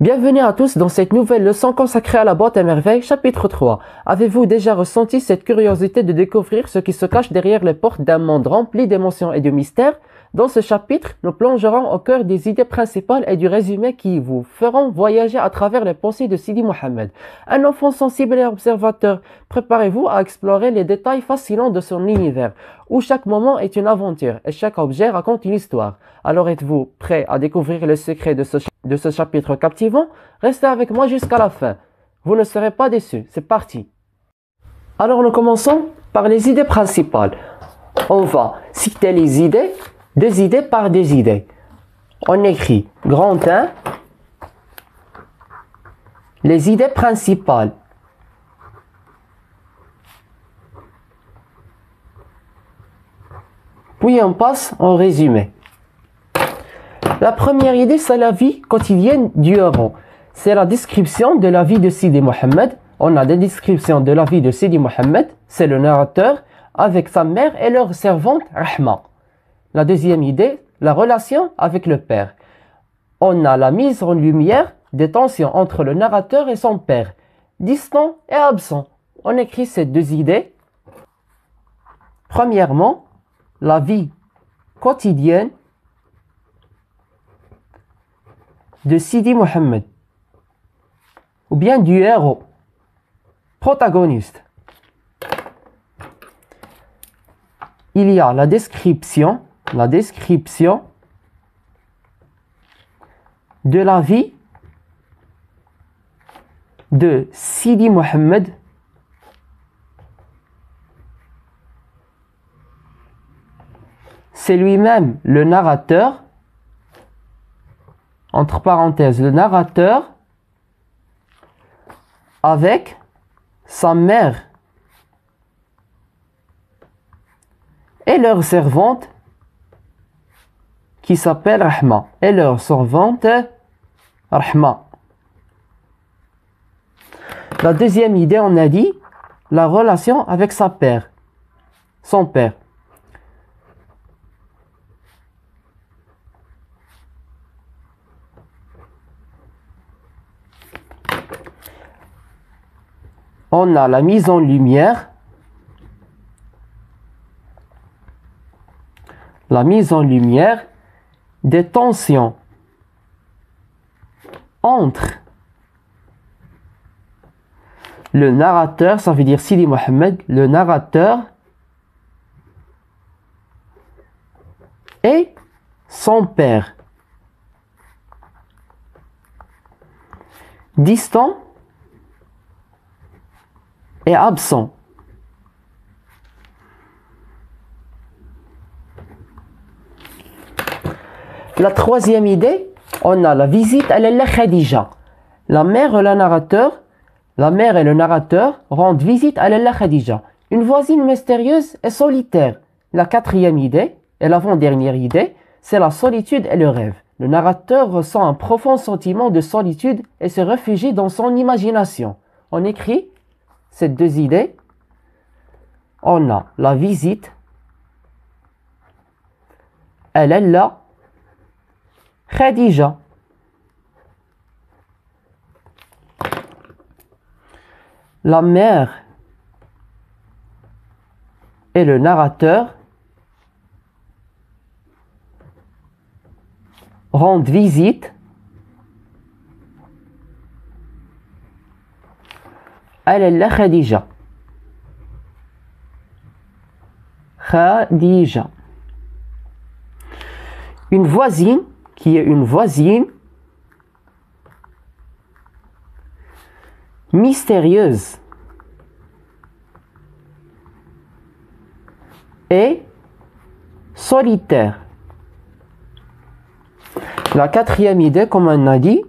Bienvenue à tous dans cette nouvelle leçon consacrée à la boîte à merveilles, chapitre 3. Avez-vous déjà ressenti cette curiosité de découvrir ce qui se cache derrière les portes d'un monde rempli d'émotions et de mystères? Dans ce chapitre, nous plongerons au cœur des idées principales et du résumé qui vous feront voyager à travers les pensées de Sidi Mohammed. Un enfant sensible et observateur, préparez-vous à explorer les détails fascinants de son univers, où chaque moment est une aventure et chaque objet raconte une histoire. Alors êtes-vous prêt à découvrir les secrets de ce chapitre captivant? Restez avec moi jusqu'à la fin. Vous ne serez pas déçus. C'est parti. Alors nous commençons par les idées principales. On va citer les idées, des idées par des idées. On écrit grand 1, les idées principales. Puis on passe au résumé. La première idée, c'est la vie quotidienne du héros. C'est la description de la vie de Sidi Mohammed. On a des descriptions de la vie de Sidi Mohammed. C'est le narrateur avec sa mère et leur servante Rahma. La deuxième idée, la relation avec le père. On a la mise en lumière des tensions entre le narrateur et son père, distant et absent. On écrit ces deux idées. Premièrement, la vie quotidienne de Sidi Mohammed, ou bien du héros, protagoniste. Il y a la description de la vie de Sidi Mohammed c'est lui-même le narrateur, entre parenthèses, le narrateur avec sa mère et leur servante qui s'appelle Rahma. Et leur servante Rahma. La deuxième idée, on a dit la relation avec son père. On a la mise en lumière, des tensions entre le narrateur, ça veut dire Sidi Mohammed, le narrateur et son père. Distant et absent. La troisième idée, on a la visite à Lalla Khadija. La mère et le narrateur rendent visite à Lalla Khadija, une voisine mystérieuse et solitaire. La quatrième idée, et l'avant-dernière idée, c'est la solitude et le rêve. Le narrateur ressent un profond sentiment de solitude et se réfugie dans son imagination. On écrit ces deux idées. On a la visite à Lalla Khadija. La mère et le narrateur rendent visite à Lalla Khadija. Une voisine qui est une voisine mystérieuse et solitaire. La quatrième idée, comme on a dit,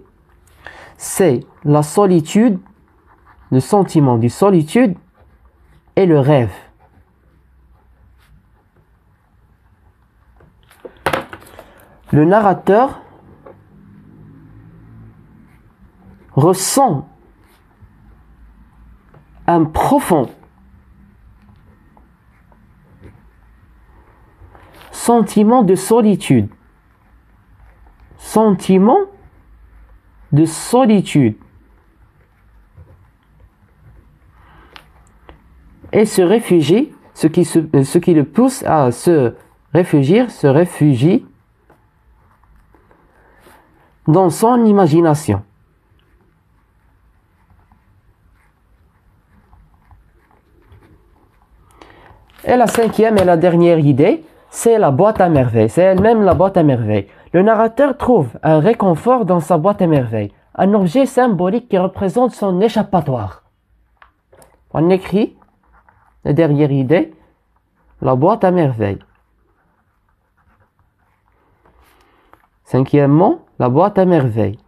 c'est la solitude, le sentiment de solitude et le rêve. Le narrateur ressent un profond sentiment de solitude. Sentiment de solitude et se réfugie, ce qui le pousse à se réfugie dans son imagination. Et la cinquième et la dernière idée, c'est la boîte à merveilles. C'est elle-même la boîte à merveilles. Le narrateur trouve un réconfort dans sa boîte à merveilles, un objet symbolique qui représente son échappatoire. On écrit la dernière idée, la boîte à merveilles. Cinquièmement, la boîte à merveilles.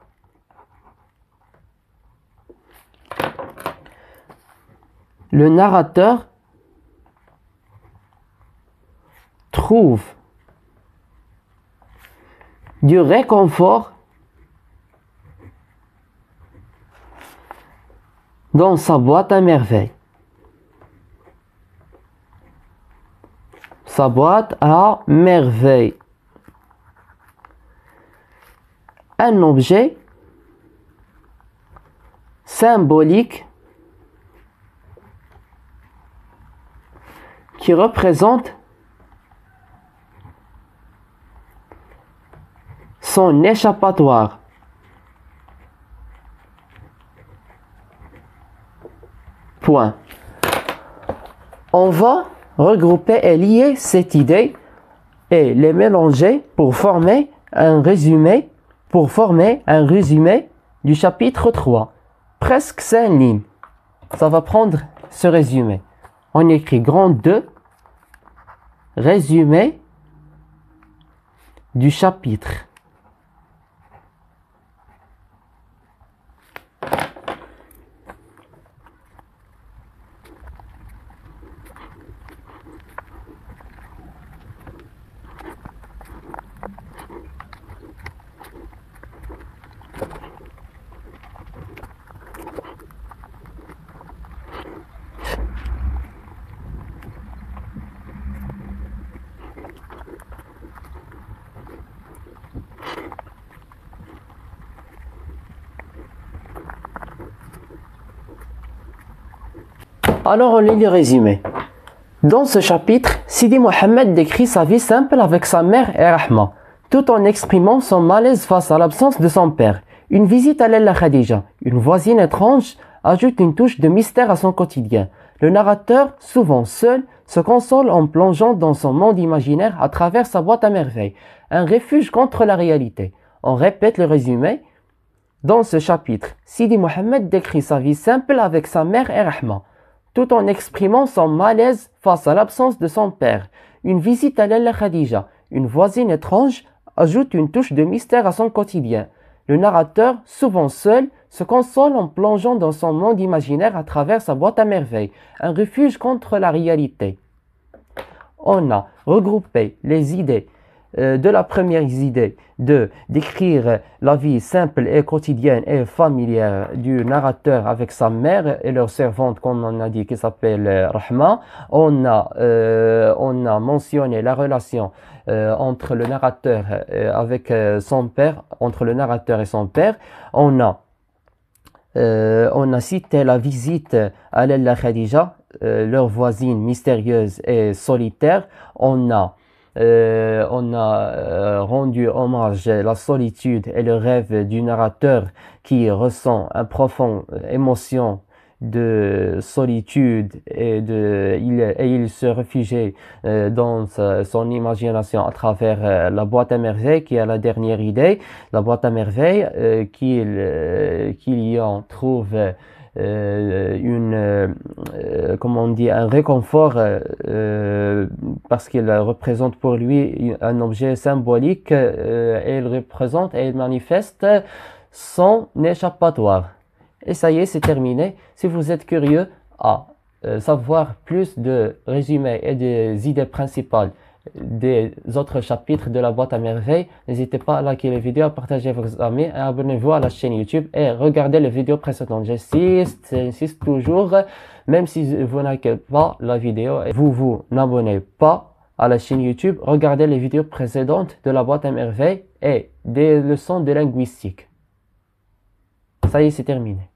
Le narrateur trouve du réconfort dans sa boîte à merveilles. Sa boîte à merveilles. Un objet symbolique qui représente son échappatoire. Point. On va regrouper et lier cette idée et les mélanger pour former un résumé du chapitre 3. Presque 5 lignes. Ça va prendre ce résumé. On écrit grand 2, résumé du chapitre. Alors on lit le résumé. Dans ce chapitre, Sidi Mohammed décrit sa vie simple avec sa mère et Rahma, tout en exprimant son malaise face à l'absence de son père. Une visite à Lalla Khadija, une voisine étrange, ajoute une touche de mystère à son quotidien. Le narrateur, souvent seul, se console en plongeant dans son monde imaginaire à travers sa boîte à merveilles, un refuge contre la réalité. On répète le résumé. Dans ce chapitre, Sidi Mohammed décrit sa vie simple avec sa mère et Rahma, tout en exprimant son malaise face à l'absence de son père. Une visite à Lalla Khadija, une voisine étrange, ajoute une touche de mystère à son quotidien. Le narrateur, souvent seul, se console en plongeant dans son monde imaginaire à travers sa boîte à merveilles, un refuge contre la réalité. On a regroupé les idées de la première idée de décrire la vie simple et quotidienne et familière du narrateur avec sa mère et leur servante, comme on a dit, qui s'appelle Rahma. On a mentionné la relation entre le narrateur avec son père, entre le narrateur et son père. On a cité la visite à Lalla Khadija, leur voisine mystérieuse et solitaire. On a rendu hommage à la solitude et le rêve du narrateur qui ressent une profonde émotion de solitude et il se réfugie dans son imagination à travers la boîte à merveilles qui est la dernière idée, la boîte à merveilles qu'il y en trouve comment on dit, un réconfort parce qu'il représente pour lui un objet symbolique et il représente et il manifeste son échappatoire. Et ça y est, c'est terminé. Si vous êtes curieux à savoir plus de résumés et des idées principales des autres chapitres de la boîte à merveilles, n'hésitez pas à liker les vidéos, à partager avec vos amis et abonnez-vous à la chaîne YouTube et regardez les vidéos précédentes. J'insiste toujours, même si vous n'avez pas la vidéo et vous n'abonnez pas à la chaîne YouTube, regardez les vidéos précédentes de la boîte à merveilles et des leçons de linguistique. Ça y est, c'est terminé.